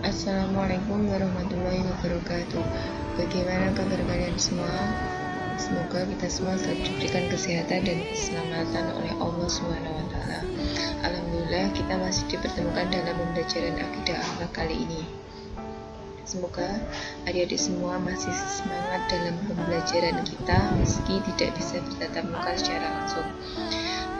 Assalamualaikum warahmatullahi wabarakatuh. Bagaimana kabar kalian semua? Semoga kita semua selalu diberikan kesehatan dan keselamatan oleh Allah SWT. Alhamdulillah kita masih dipertemukan dalam pembelajaran akidah akhlak kali ini. Semoga adik-adik semua masih semangat dalam pembelajaran kita meski tidak bisa bertatap muka secara langsung.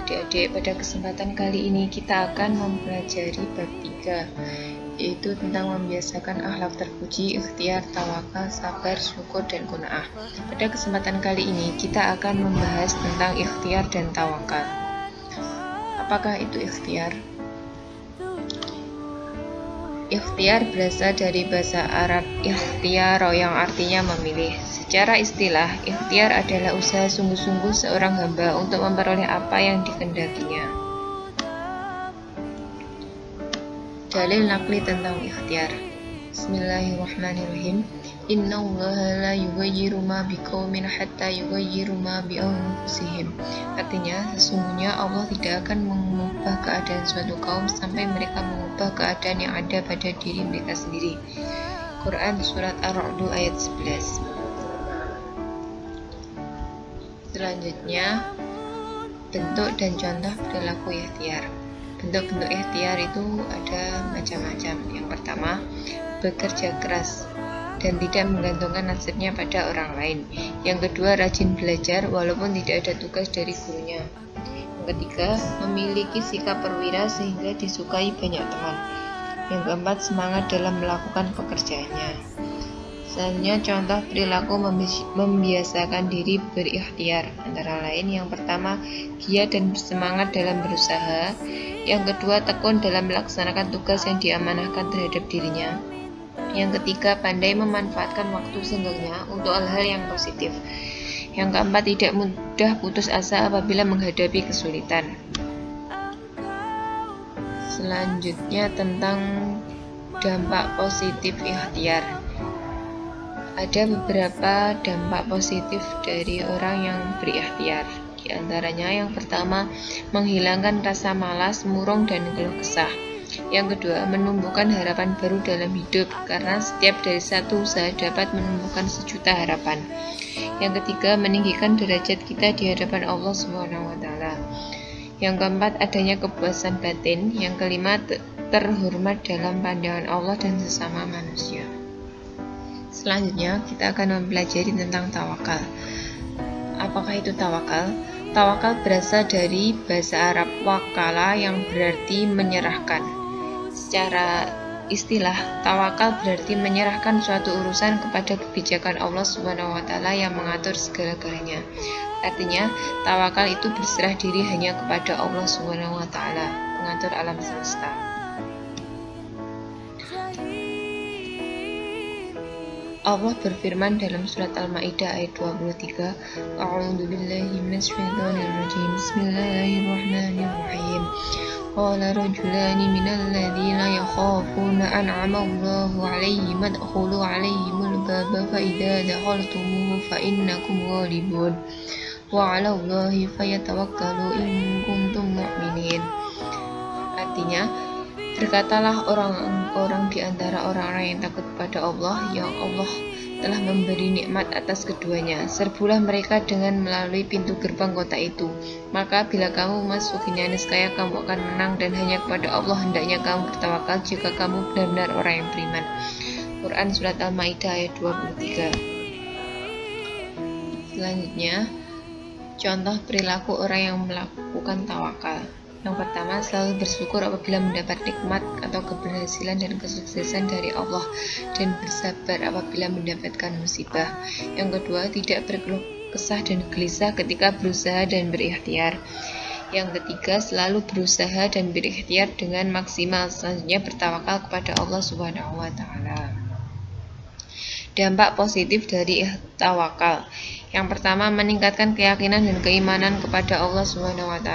Adik-adik, pada kesempatan kali ini kita akan mempelajari bab 3, yaitu tentang membiasakan akhlak terpuji, ikhtiar, tawakal, sabar, syukur, dan qanaah. Pada kesempatan kali ini kita akan membahas tentang ikhtiar dan tawakal. Apakah itu ikhtiar? Ikhtiar berasal dari bahasa Arab ikhtiyar yang artinya memilih. Secara istilah, ikhtiar adalah usaha sungguh-sungguh seorang hamba untuk memperoleh apa yang dikehendakinya. Dalil naqli tentang ikhtiar. Bismillahirrahmanirrahim. Innallaha la yughayyiru ma biqaumin hatta yughayyiru ma bi anfusihim. Artinya, sesungguhnya Allah tidak akan mengubah keadaan suatu kaum sampai mereka mengubah keadaan yang ada pada diri mereka sendiri. Quran Surat Ar-Ra'd ayat 11. Selanjutnya, bentuk dan contoh perilaku ikhtiar. Bentuk-bentuk ikhtiar itu ada macam-macam. Yang pertama, bekerja keras dan tidak menggantungkan nasibnya pada orang lain. Yang kedua, rajin belajar walaupun tidak ada tugas dari gurunya. Yang ketiga, memiliki sikap perwira sehingga disukai banyak teman. Yang keempat, semangat dalam melakukan pekerjaannya. Selanjutnya, contoh perilaku membiasakan diri berikhtiar. Antara lain, yang pertama, giat dan bersemangat dalam berusaha. Yang kedua, tekun dalam melaksanakan tugas yang diamanahkan terhadap dirinya. Yang ketiga, pandai memanfaatkan waktu senggangnya untuk hal-hal yang positif. Yang keempat, tidak mudah putus asa apabila menghadapi kesulitan. Selanjutnya, tentang dampak positif ikhtiar. Ada beberapa dampak positif dari orang yang berikhtiar. Di antaranya, yang pertama, menghilangkan rasa malas, murung, dan keluh kesah. Yang kedua, menumbuhkan harapan baru dalam hidup, karena setiap dari satu usaha dapat menumbuhkan sejuta harapan. Yang ketiga, meninggikan derajat kita di hadapan Allah SWT. Yang keempat, adanya kepuasan batin. Yang kelima, terhormat dalam pandangan Allah dan sesama manusia. Selanjutnya, kita akan mempelajari tentang tawakal. Apakah itu tawakal? Tawakal berasal dari bahasa Arab wakala yang berarti menyerahkan. Secara istilah, tawakal berarti menyerahkan suatu urusan kepada kebijakan Allah SWT yang mengatur segala-galanya. Artinya, tawakal itu berserah diri hanya kepada Allah SWT, pengatur alam semesta. Allah berfirman dalam surat Al-Maidah ayat 23, A'udzubillahi minasyaitonirrajim. Bismillahirrahmanirrahim. Qala rajulani minal ladzina yakhafuna an'ama Allahu 'alaihim adkhulu 'alaihimul baba fa idza dakhaltumuhu fa innakum ghalibun wa 'ala Allahi fayatawakkalu in kuntum mu'minin. Artinya, berkatalah orang-orang di antara orang-orang yang takut kepada Allah, yang Allah telah memberi nikmat atas keduanya. Serbulah mereka dengan melalui pintu gerbang kota itu. Maka bila kamu memasukinya, niscaya kamu akan menang, dan hanya kepada Allah hendaknya kamu bertawakal jika kamu benar-benar orang yang beriman. Quran Surat Al-Maidah ayat 23. Selanjutnya, contoh perilaku orang yang melakukan tawakal. Yang pertama, selalu bersyukur apabila mendapat nikmat atau keberhasilan dan kesuksesan dari Allah, dan bersabar apabila mendapatkan musibah. Yang kedua, tidak berkeluh kesah dan gelisah ketika berusaha dan berikhtiar. Yang ketiga, selalu berusaha dan berikhtiar dengan maksimal. Selanjutnya, bertawakal kepada Allah SWT. Dampak positif dari tawakal. Yang pertama, meningkatkan keyakinan dan keimanan kepada Allah SWT.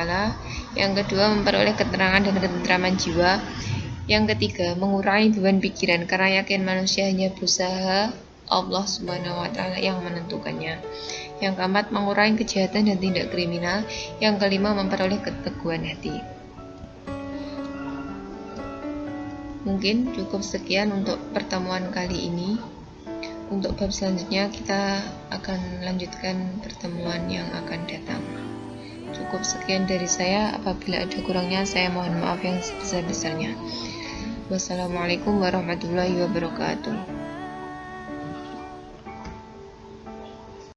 Yang kedua, memperoleh keterangan dan ketentraman jiwa. Yang ketiga, mengurangi beban pikiran karena yakin manusia hanya berusaha, Allah SWT yang menentukannya. Yang keempat, mengurangi kejahatan dan tindak kriminal. Yang kelima, memperoleh keteguhan hati. Mungkin cukup sekian untuk pertemuan kali ini. Untuk bab selanjutnya kita akan lanjutkan pertemuan yang akan datang. Cukup sekian dari saya. Apabila ada kurangnya, saya mohon maaf yang sebesar-besarnya. Wassalamualaikum warahmatullahi wabarakatuh.